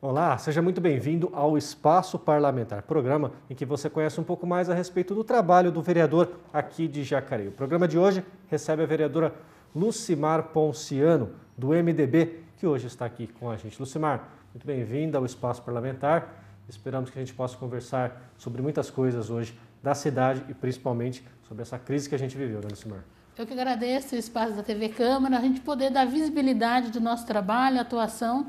Olá, seja muito bem-vindo ao Espaço Parlamentar, programa em que você conhece um pouco mais a respeito do trabalho do vereador aqui de Jacareí. O programa de hoje recebe a vereadora Lucimar Ponciano, do MDB, que hoje está aqui com a gente. Lucimar, muito bem-vinda ao Espaço Parlamentar. Esperamos que a gente possa conversar sobre muitas coisas hoje da cidade e principalmente sobre essa crise que a gente viveu, né, Lucimar? Eu que agradeço o espaço da TV Câmara, a gente poder dar visibilidade do nosso trabalho, atuação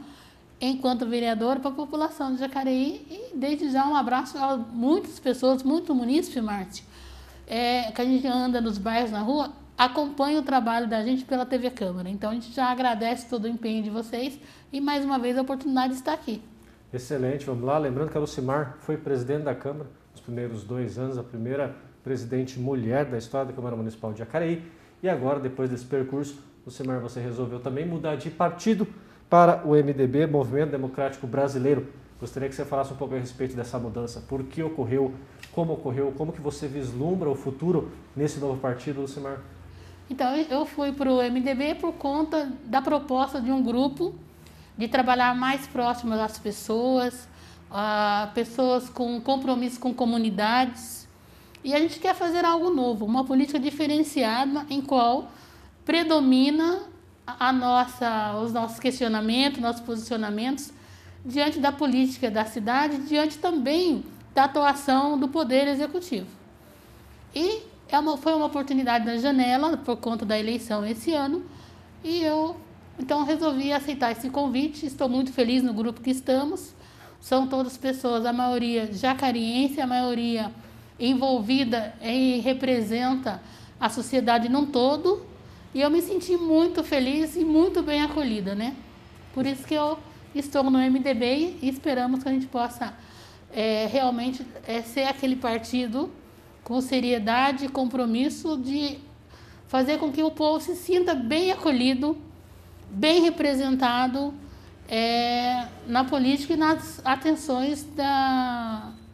enquanto vereador para a população de Jacareí e desde já um abraço a muitas pessoas, muito munícipe, Márcio, que a gente anda nos bairros, na rua, acompanha o trabalho da gente pela TV Câmara. Então a gente já agradece todo o empenho de vocês e mais uma vez a oportunidade de estar aqui. Excelente, vamos lá. Lembrando que a Lucimar foi presidente da Câmara nos primeiros 2 anos, a primeira presidente mulher da história da Câmara Municipal de Jacareí. E agora, depois desse percurso, Lucimar, você resolveu também mudar de partido para o MDB, Movimento Democrático Brasileiro. Gostaria que você falasse um pouco a respeito dessa mudança, por que ocorreu, como que você vislumbra o futuro nesse novo partido, Lucimar? Então eu fui para o MDB por conta da proposta de um grupo de trabalhar mais próximo das pessoas, pessoas com compromisso com comunidades. E a gente quer fazer algo novo, uma política diferenciada em qual predomina os nossos questionamentos, nossos posicionamentos diante da política da cidade, diante também da atuação do Poder Executivo. E foi uma oportunidade na janela, por conta da eleição esse ano, e eu então resolvi aceitar esse convite. Estou muito feliz no grupo que estamos. São todas pessoas, a maioria jacariense, a maioria envolvida e representa a sociedade num todo. E eu me senti muito feliz e muito bem acolhida, né? Por isso que eu estou no MDB e esperamos que a gente possa realmente ser aquele partido com seriedade e compromisso de fazer com que o povo se sinta bem acolhido, bem representado na política e nas atenções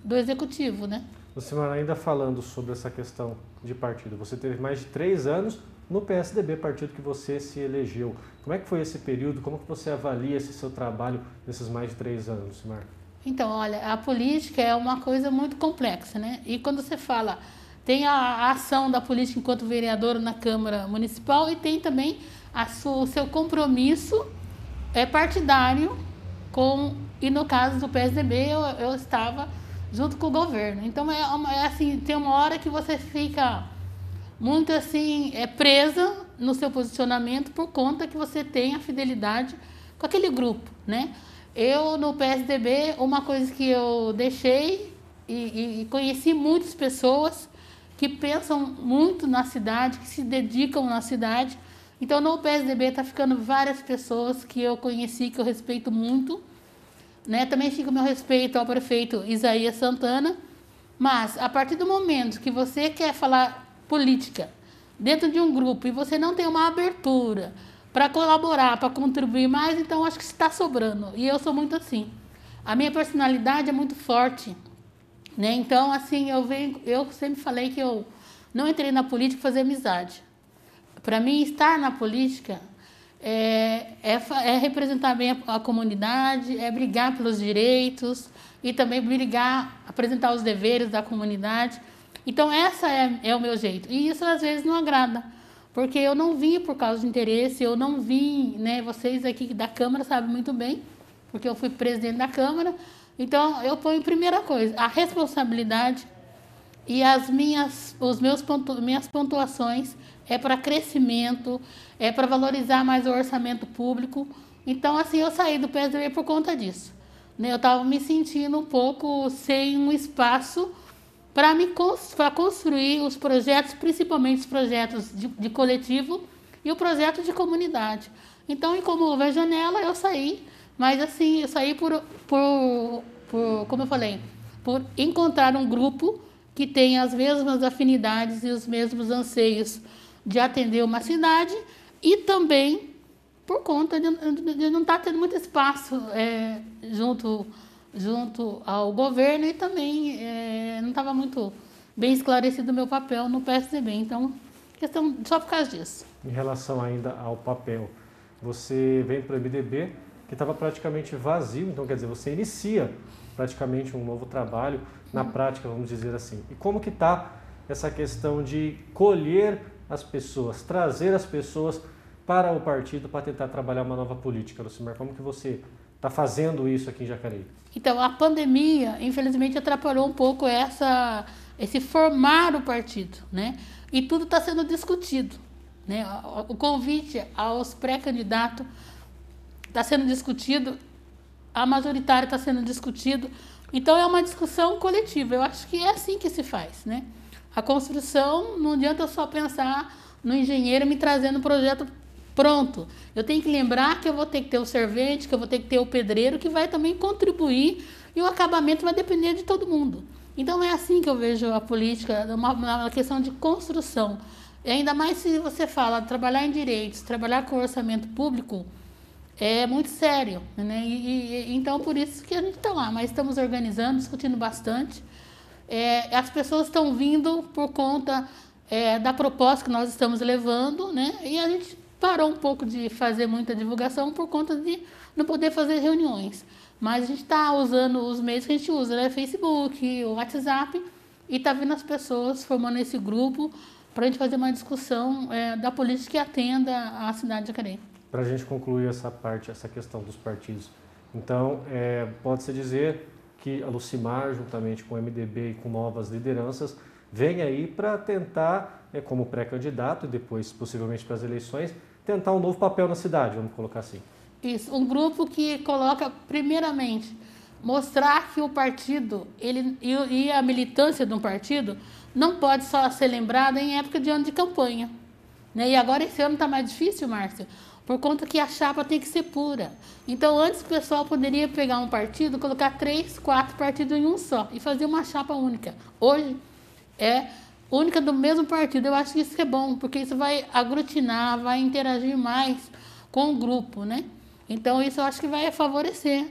do Executivo, né? Lucimar, ainda falando sobre essa questão de partido, você teve mais de 3 anos no PSDB, partido que você se elegeu. Como é que foi esse período? Como que você avalia esse seu trabalho nesses mais de 3 anos, Lucimar? Então, olha, a política é uma coisa muito complexa, né? E quando você fala, tem a ação da política enquanto vereador na Câmara Municipal e tem também o seu compromisso partidário e no caso do PSDB eu estava junto com o governo. Então assim, tem uma hora que você fica muito assim presa no seu posicionamento por conta que você tem a fidelidade com aquele grupo, né? Eu no PSDB, uma coisa que eu deixei e conheci muitas pessoas que pensam muito na cidade, que se dedicam na cidade. Então no PSDB está ficando várias pessoas que eu conheci, que eu respeito muito, né? Também fica o meu respeito ao prefeito Isaías Santana, mas a partir do momento que você quer falar política dentro de um grupo e você não tem uma abertura para colaborar, para contribuir mais, então acho que está sobrando. E eu sou muito assim. A minha personalidade é muito forte, né? Então, assim, eu sempre falei que eu não entrei na política para fazer amizade. Para mim, estar na política é representar bem a comunidade, é brigar pelos direitos e também apresentar os deveres da comunidade. Então, essa é o meu jeito. E isso, às vezes, não agrada. Porque eu não vim por causa de interesse, eu não vim, né? Vocês aqui da Câmara sabem muito bem, porque eu fui presidente da Câmara. Então, eu ponho primeira coisa, a responsabilidade e minhas pontuações para crescimento, para valorizar mais o orçamento público. Então, assim, eu saí do PSDB por conta disso, né? Eu estava me sentindo um pouco sem um espaço para construir os projetos, principalmente os projetos de coletivo e o projeto de comunidade. Então, como houve a janela, eu saí, mas assim, eu saí como eu falei, por encontrar um grupo que tem as mesmas afinidades e os mesmos anseios de atender uma cidade e também por conta de não estar tendo muito espaço junto ao governo e também não estava muito bem esclarecido o meu papel no PSDB. Então, questão só por causa disso. Em relação ainda ao papel, você vem para o MDB que estava praticamente vazio, então quer dizer, você inicia praticamente um novo trabalho na prática, vamos dizer assim. E como que está essa questão de colher as pessoas, trazer as pessoas para o partido para tentar trabalhar uma nova política, Lucimar? Como que você está fazendo isso aqui em Jacareí? Então, a pandemia, infelizmente, atrapalhou um pouco esse formar o partido, né? E tudo está sendo discutido, né? O convite aos pré-candidatos está sendo discutido, a majoritária está sendo discutido. Então, é uma discussão coletiva. Eu acho que é assim que se faz, né? A construção, não adianta só pensar no engenheiro me trazendo um projeto pronto. Eu tenho que lembrar que eu vou ter que ter o servente, que eu vou ter que ter o pedreiro, que vai também contribuir, e o acabamento vai depender de todo mundo. Então é assim que eu vejo a política, uma questão de construção. E ainda mais se você fala trabalhar em direitos, trabalhar com orçamento público, é muito sério, né? Então por isso que a gente está lá, mas estamos organizando, discutindo bastante. As pessoas estão vindo por conta da proposta que nós estamos levando, né? E a gente parou um pouco de fazer muita divulgação por conta de não poder fazer reuniões. Mas a gente está usando os meios que a gente usa, né? Facebook, o WhatsApp, e está vindo as pessoas formando esse grupo para a gente fazer uma discussão da política que atenda a cidade de Jacareí. Para a gente concluir essa parte, essa questão dos partidos, então, pode-se dizer que a Lucimar, juntamente com o MDB e com novas lideranças, vem aí para tentar, como pré-candidato e depois possivelmente para as eleições, tentar um novo papel na cidade, vamos colocar assim. Isso, um grupo que coloca, primeiramente, mostrar que o partido e a militância de um partido não pode só ser lembrada em época de ano de campanha, né? E agora esse ano está mais difícil, Márcia, por conta que a chapa tem que ser pura. Então, antes o pessoal poderia pegar um partido, colocar 3, 4 partidos em um só e fazer uma chapa única. Hoje é única do mesmo partido. Eu acho que isso é bom, porque isso vai aglutinar, vai interagir mais com o grupo, né? Então, isso eu acho que vai favorecer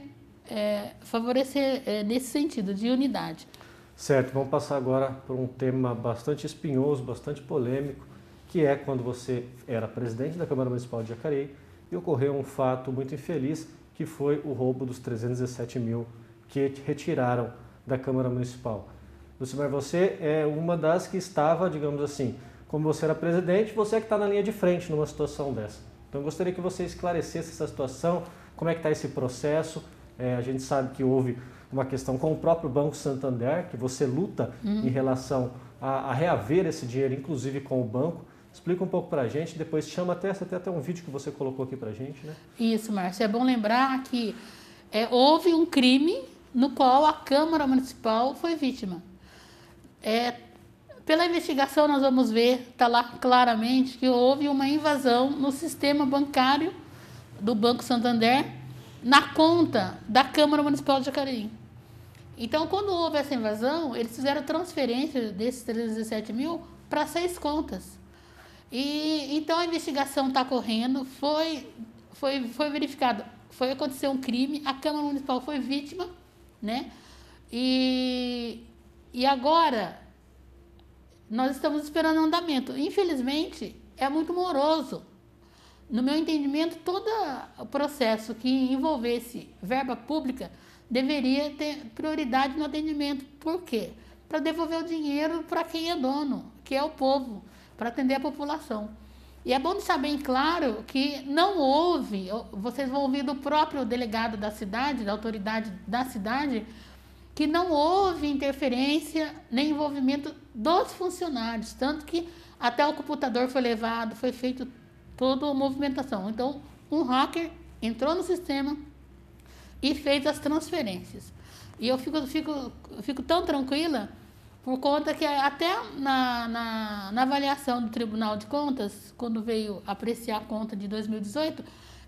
nesse sentido, de unidade. Certo, vamos passar agora por um tema bastante espinhoso, bastante polêmico, que é quando você era presidente da Câmara Municipal de Jacareí e ocorreu um fato muito infeliz, que foi o roubo dos 317 mil que retiraram da Câmara Municipal. Lucimar, você é uma das que estava, digamos assim, como você era presidente, você é que está na linha de frente numa situação dessa. Então, eu gostaria que você esclarecesse essa situação, como é que está esse processo. A gente sabe que houve uma questão com o próprio Banco Santander, que você luta em relação a reaver esse dinheiro, inclusive com o banco. Explica um pouco para a gente, depois chama até um vídeo que você colocou aqui para a gente, né? Isso, Márcio. É bom lembrar que houve um crime no qual a Câmara Municipal foi vítima. Pela investigação nós vamos ver, está lá claramente, que houve uma invasão no sistema bancário do Banco Santander na conta da Câmara Municipal de Jacareí. Então, quando houve essa invasão, eles fizeram transferência desses 317 mil para 6 contas. Então a investigação está correndo, foi verificado, aconteceu um crime, a Câmara Municipal foi vítima, né? E agora nós estamos esperando o andamento. Infelizmente, é muito moroso. No meu entendimento, todo o processo que envolvesse verba pública deveria ter prioridade no atendimento. Por quê? Para devolver o dinheiro para quem é dono, que é o povo, para atender a população. E é bom deixar bem claro que não houve, vocês vão ouvir do próprio delegado da cidade, da autoridade da cidade, que não houve interferência nem envolvimento dos funcionários, tanto que até o computador foi levado, foi feito toda a movimentação. Então, um hacker entrou no sistema e fez as transferências. E eu fico tão tranquila, por conta que até na avaliação do Tribunal de Contas, quando veio apreciar a conta de 2018,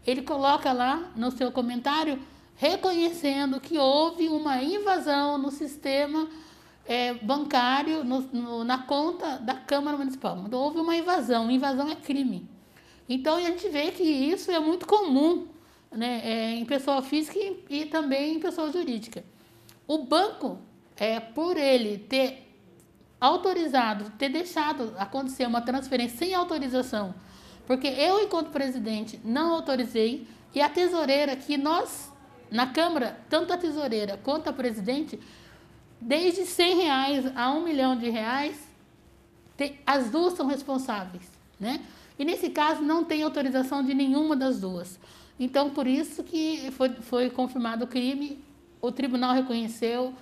ele coloca lá no seu comentário, reconhecendo que houve uma invasão no sistema bancário, na conta da Câmara Municipal. Então, houve uma invasão é crime. Então, a gente vê que isso é muito comum, né, em pessoa física e também em pessoa jurídica. O banco, por ele ter autorizado, ter deixado acontecer uma transferência sem autorização, porque eu, enquanto presidente, não autorizei, E a tesoureira, que nós, na Câmara, tanto a tesoureira quanto a presidente, desde R$100 a R$1 milhão, as duas são responsáveis, né? E nesse caso não tem autorização de nenhuma das duas. Então, por isso que foi confirmado o crime, o tribunal reconheceu,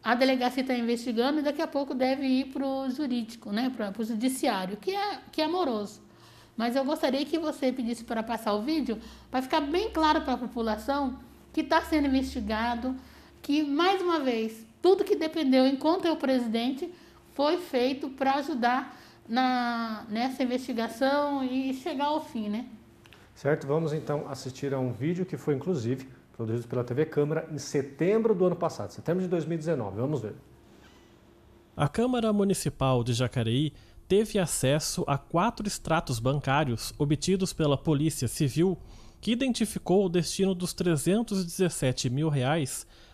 a delegacia está investigando e daqui a pouco deve ir para o jurídico, né? Para o judiciário, que é moroso. Mas eu gostaria que você pedisse para passar o vídeo, para ficar bem claro para a população que está sendo investigado, que, mais uma vez, tudo que dependeu enquanto eu presidente foi feito para ajudar nessa investigação e chegar ao fim, né? Certo, vamos então assistir a um vídeo que foi, inclusive, produzido pela TV Câmara em setembro do ano passado, setembro de 2019. Vamos ver. A Câmara Municipal de Jacareí teve acesso a 4 extratos bancários obtidos pela Polícia Civil que identificou o destino dos R$317 mil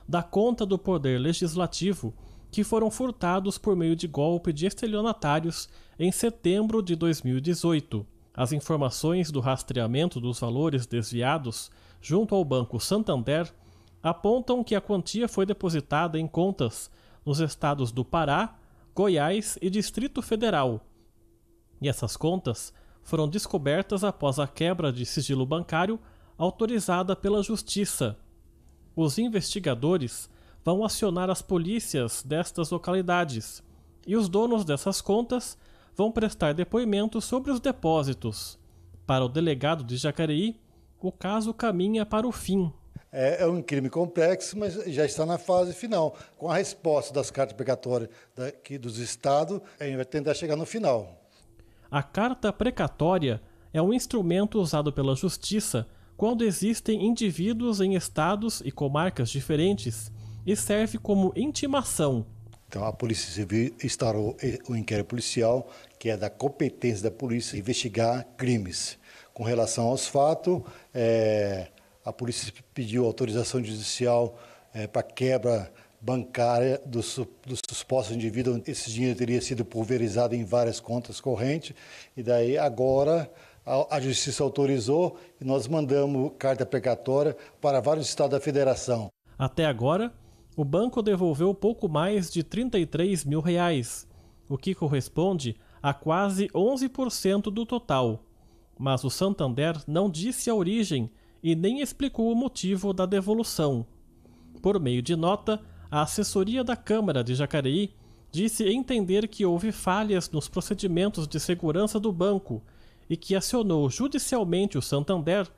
da conta do Poder Legislativo que foram furtados por meio de golpe de estelionatários em setembro de 2018. As informações do rastreamento dos valores desviados junto ao Banco Santander apontam que a quantia foi depositada em contas nos estados do Pará, Goiás e Distrito Federal. E essas contas foram descobertas após a quebra de sigilo bancário autorizada pela Justiça. Os investigadores vão acionar as polícias destas localidades e os donos dessas contas vão prestar depoimentos sobre os depósitos. Para o delegado de Jacareí, o caso caminha para o fim. É um crime complexo, mas já está na fase final. Com a resposta das cartas precatórias daqui dos estados, a gente vai tentar chegar no final. A carta precatória é um instrumento usado pela Justiça quando existem indivíduos em estados e comarcas diferentes e serve como intimação. Então, a Polícia Civil instaurou o inquérito policial, que é da competência da polícia investigar crimes. Com relação aos fatos, a polícia pediu autorização judicial para quebra bancária dos supostos indivíduos. Esse dinheiro teria sido pulverizado em várias contas correntes, e daí agora a Justiça autorizou e nós mandamos carta precatória para vários estados da federação. Até agora, o banco devolveu pouco mais de R$33 mil, o que corresponde a quase 11% do total. Mas o Santander não disse a origem e nem explicou o motivo da devolução. Por meio de nota, a assessoria da Câmara de Jacareí disse entender que houve falhas nos procedimentos de segurança do banco e que acionou judicialmente o Santander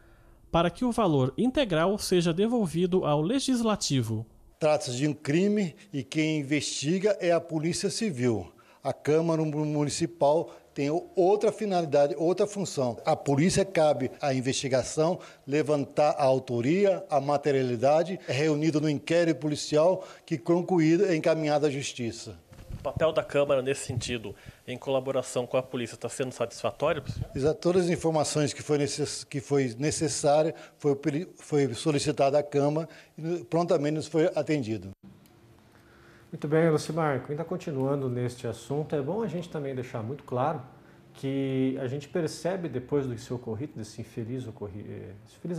para que o valor integral seja devolvido ao Legislativo. Trata-se de um crime e quem investiga é a Polícia Civil. A Câmara Municipal tem outra finalidade, outra função. A polícia cabe à investigação, levantar a autoria, a materialidade, é reunido no inquérito policial que, concluído, é encaminhado à Justiça. O papel da Câmara nesse sentido, em colaboração com a polícia, está sendo satisfatório? Exato. Todas as informações que foi necessária foi solicitada à Câmara e prontamente nos foi atendido. Muito bem, Lucimar, ainda continuando neste assunto, é bom a gente também deixar muito claro que a gente percebe depois do que se ocorrido, desse infeliz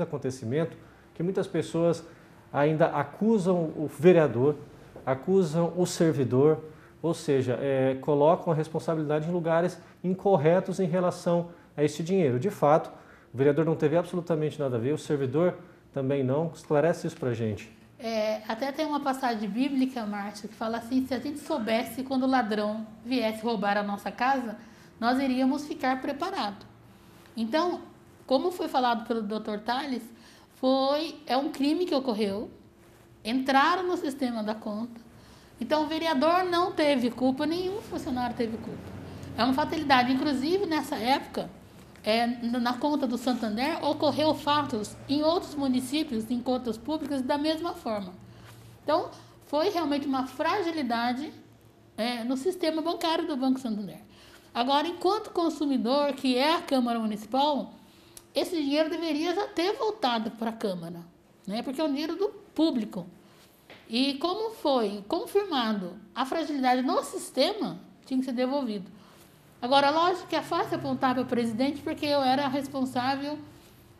acontecimento, que muitas pessoas ainda acusam o vereador, acusam o servidor, ou seja, colocam a responsabilidade em lugares incorretos em relação a este dinheiro. De fato, o vereador não teve absolutamente nada a ver, o servidor também não. Esclarece isso para a gente. Até tem uma passagem bíblica, Márcia, que fala assim, se a gente soubesse quando o ladrão viesse roubar a nossa casa, nós iríamos ficar preparados. Então, como foi falado pelo Dr. Tales, é um crime que ocorreu, entraram no sistema da conta, então o vereador não teve culpa, nenhum funcionário teve culpa. É uma fatalidade, inclusive nessa época, na conta do Santander, ocorreu fatos em outros municípios, em contas públicas, da mesma forma. Então, foi realmente uma fragilidade no sistema bancário do Banco Santander. Agora, enquanto consumidor, que é a Câmara Municipal, esse dinheiro deveria já ter voltado para a Câmara, né? Porque é um dinheiro do público. E como foi confirmado a fragilidade no sistema, tinha que ser devolvido. Agora, lógico que é fácil apontar para o presidente, porque eu era responsável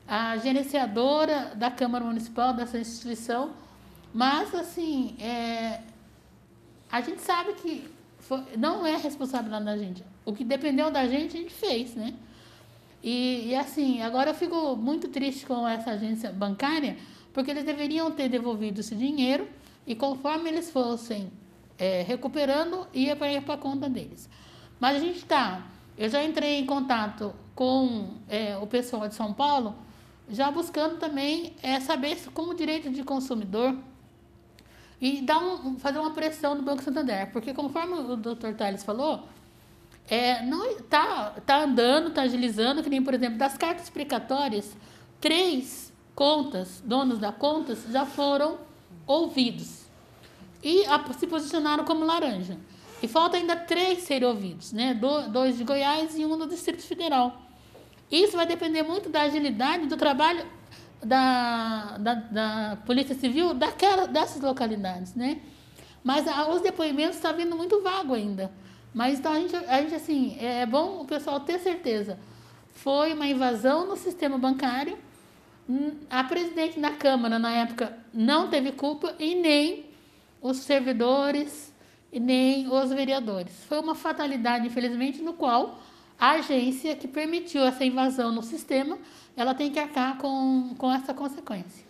a gerenciadora da Câmara Municipal, dessa instituição, mas, assim, a gente sabe que não é responsabilidade da gente. O que dependeu da gente, a gente fez, né? E assim, agora eu fico muito triste com essa agência bancária, porque eles deveriam ter devolvido esse dinheiro e conforme eles fossem recuperando, ia para a conta deles. Mas eu já entrei em contato com o pessoal de São Paulo, já buscando também saber como direito de consumidor e fazer uma pressão no Banco Santander, porque conforme o Dr. Tales falou, não tá andando, está agilizando, que nem, por exemplo, das cartas precatórias, 3 contas, donos da contas, já foram ouvidos e se posicionaram como laranja. E falta ainda 3 serem ouvidos, né? 2 de Goiás e 1 do Distrito Federal. Isso vai depender muito da agilidade do trabalho da Polícia Civil dessas localidades, né? Mas os depoimentos estão vindo muito vago ainda. Mas então a gente assim, é bom o pessoal ter certeza. Foi uma invasão no sistema bancário. A presidente da Câmara, na época, não teve culpa e nem os servidores e nem os vereadores. Foi uma fatalidade, infelizmente, no qual a agência que permitiu essa invasão no sistema, ela tem que arcar com essa consequência.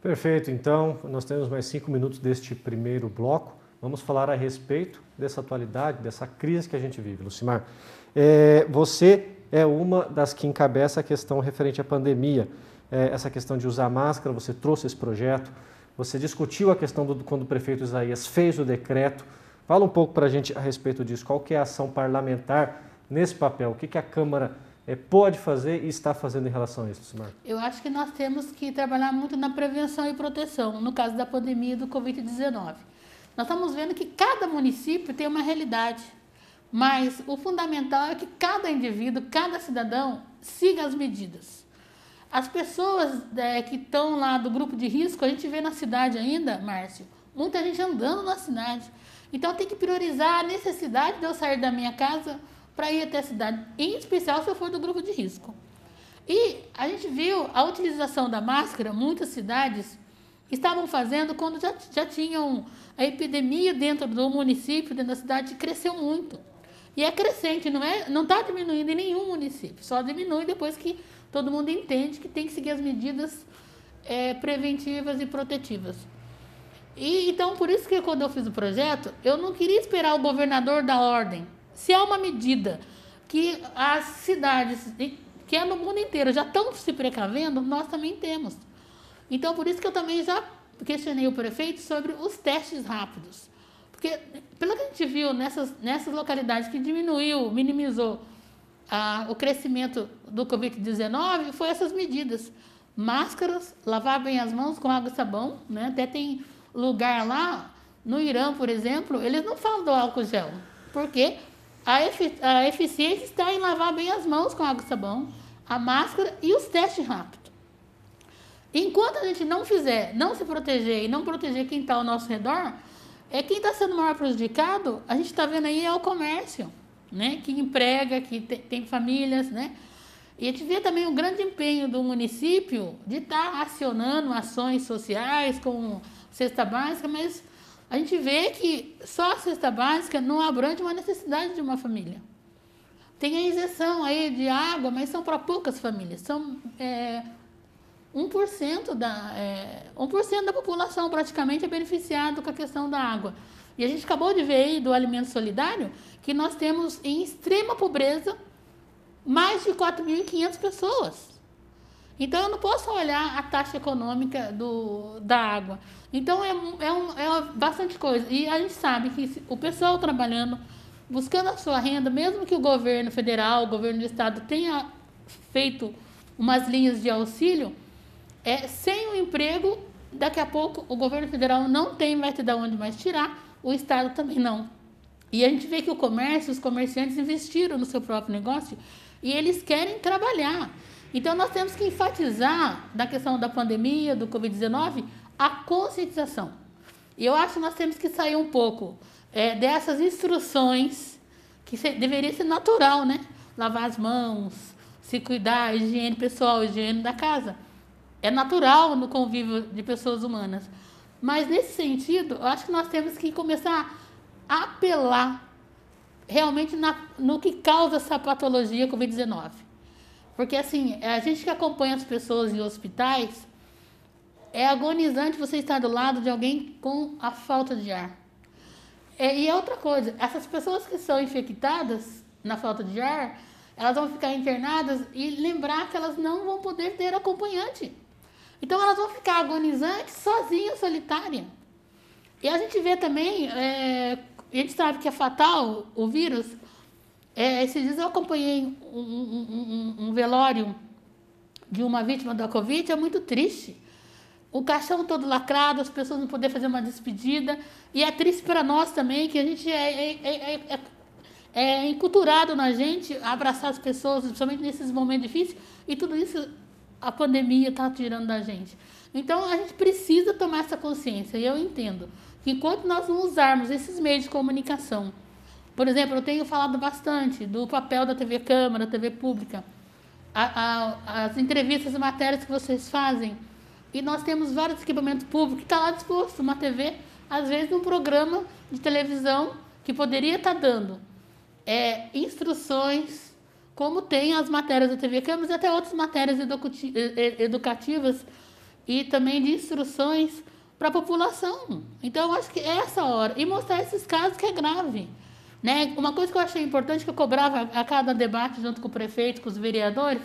Perfeito. Então, nós temos mais 5 minutos deste primeiro bloco. Vamos falar a respeito dessa atualidade, dessa crise que a gente vive. Lucimar, você é uma das que encabeça a questão referente à pandemia. Essa questão de usar máscara, você trouxe esse projeto, você discutiu a questão quando o prefeito Isaías fez o decreto. Fala um pouco para a gente a respeito disso. Qual que é a ação parlamentar nesse papel? O que a Câmara pode fazer e está fazendo em relação a isso, Lucimar? Eu acho que nós temos que trabalhar muito na prevenção e proteção, no caso da pandemia do Covid-19. Nós estamos vendo que cada município tem uma realidade, mas o fundamental é que cada indivíduo, cada cidadão, siga as medidas. As pessoas que estão lá do grupo de risco, a gente vê na cidade ainda, Márcio, muita gente andando na cidade. Então tem que priorizar a necessidade de eu sair da minha casa para ir até a cidade, em especial se eu for do grupo de risco. E a gente viu a utilização da máscara, muitas cidades estavam fazendo quando já tinham a epidemia dentro do município, dentro da cidade, cresceu muito. E é crescente, não está diminuindo em nenhum município, só diminui depois que todo mundo entende que tem que seguir as medidas preventivas e protetivas. E então, por isso que quando eu fiz o projeto, eu não queria esperar o governador dar ordem. Se há uma medida que as cidades, que é no mundo inteiro, já estão se precavendo, nós também temos. Então, por isso que eu também já questionei o prefeito sobre os testes rápidos. Porque, pelo que a gente viu nessas localidades que minimizou o crescimento do Covid-19, foi essas medidas. Máscaras, lavar bem as mãos com água e sabão, né? Até tem lugar lá, no Irã, por exemplo, eles não falam do álcool gel, porque a eficiência está em lavar bem as mãos com água e sabão, a máscara e os testes rápidos. Enquanto a gente não se proteger e não proteger quem está ao nosso redor, quem está sendo maior prejudicado, a gente está vendo aí, é o comércio, né? Que emprega, que tem famílias, né? E a gente vê também o grande empenho do município de estar acionando ações sociais com cesta básica, mas a gente vê que só a cesta básica não abrange uma necessidade de uma família. Tem a isenção aí de água, mas são para poucas famílias. São 1% da população praticamente é beneficiado com a questão da água. E a gente acabou de ver aí do alimento solidário que nós temos em extrema pobreza mais de 4.500 pessoas. Então, eu não posso olhar a taxa econômica da água. Então, é bastante coisa. E a gente sabe que o pessoal trabalhando, buscando a sua renda, mesmo que o governo federal, o governo do estado tenha feito umas linhas de auxílio, sem o emprego, daqui a pouco o governo federal não vai ter de onde mais tirar, o estado também não. E a gente vê que os comerciantes investiram no seu próprio negócio e eles querem trabalhar. Então, nós temos que enfatizar, da questão da pandemia, do Covid-19, a conscientização. E eu acho que nós temos que sair um pouco dessas instruções, que deveria ser natural, né? Lavar as mãos, se cuidar, higiene pessoal, higiene da casa. É natural no convívio de pessoas humanas. Mas, nesse sentido, eu acho que nós temos que começar a apelar realmente no que causa essa patologia Covid-19. Porque, assim, a gente que acompanha as pessoas em hospitais, é agonizante você estar do lado de alguém com a falta de ar. E é outra coisa, essas pessoas que são infectadas na falta de ar, elas vão ficar internadas e lembrar que elas não vão poder ter acompanhante. Então, elas vão ficar agonizantes, sozinhas, solitárias. E a gente vê também, a gente sabe que é fatal o vírus. Esses dias eu acompanhei um velório de uma vítima da Covid, é muito triste. O caixão todo lacrado, as pessoas não poderem fazer uma despedida. E é triste para nós também, que a gente é enculturado na gente a abraçar as pessoas, principalmente nesses momentos difíceis. E tudo isso a pandemia está tirando da gente. Então, a gente precisa tomar essa consciência. E eu entendo que enquanto nós não usarmos esses meios de comunicação, por exemplo, eu tenho falado bastante do papel da TV Câmara, TV Pública, as entrevistas e matérias que vocês fazem. E nós temos vários equipamentos públicos que estão lá disposto, uma TV, às vezes um programa de televisão que poderia estar dando instruções, como tem as matérias da TV Câmara e até outras matérias educativas e também de instruções para a população. Então, eu acho que é essa hora. E mostrar esses casos que é grave. Né? Uma coisa que eu achei importante, que eu cobrava a cada debate junto com o prefeito, com os vereadores,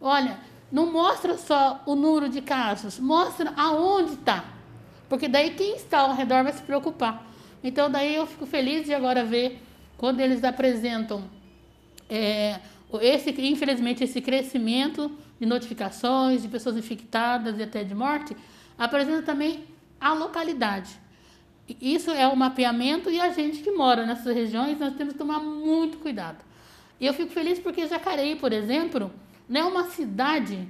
olha, não mostra só o número de casos, mostra aonde está. Porque daí quem está ao redor vai se preocupar. Então, daí eu fico feliz de agora ver, quando eles apresentam, infelizmente, esse crescimento de notificações, de pessoas infectadas e até de morte, apresenta também a localidade. Isso é o mapeamento e a gente que mora nessas regiões, nós temos que tomar muito cuidado. E eu fico feliz porque Jacareí, por exemplo, não é uma cidade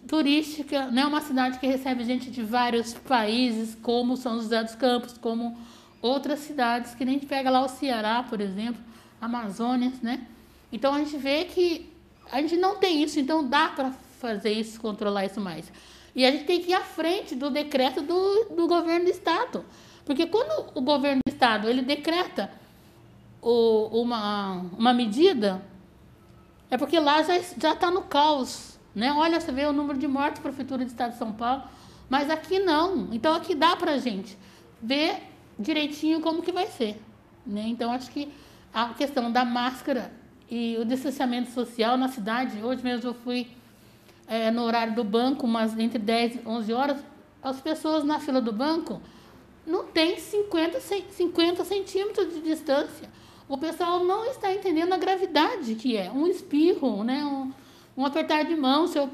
turística, não é uma cidade que recebe gente de vários países, como São José dos Campos, como outras cidades, que a gente pega lá o Ceará, por exemplo, Amazônia, né? Então, a gente vê que a gente não tem isso, então dá para fazer isso, controlar isso mais. E a gente tem que ir à frente do decreto do governo do Estado. Porque quando o governo do Estado ele decreta uma medida, é porque lá já está no caos. Né? Olha, você vê o número de mortes da Prefeitura do Estado de São Paulo, mas aqui não. Então, aqui dá para a gente ver direitinho como que vai ser. Né? Então, acho que a questão da máscara e o distanciamento social na cidade, hoje mesmo eu fui no horário do banco, entre 10 e 11 horas, as pessoas na fila do banco não tem 50 centímetros de distância. O pessoal não está entendendo a gravidade que é. Um espirro, né? um apertar de mão, se eu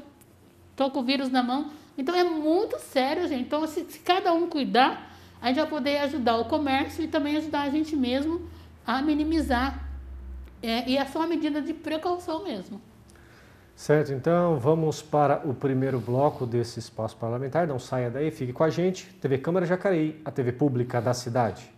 estou com o vírus na mão. Então, é muito sério, gente. Então, se cada um cuidar, a gente vai poder ajudar o comércio e também ajudar a gente mesmo a minimizar. E é só uma medida de precaução mesmo. Certo, então vamos para o primeiro bloco desse espaço parlamentar. Não saia daí, fique com a gente. TV Câmara Jacareí, a TV pública da cidade.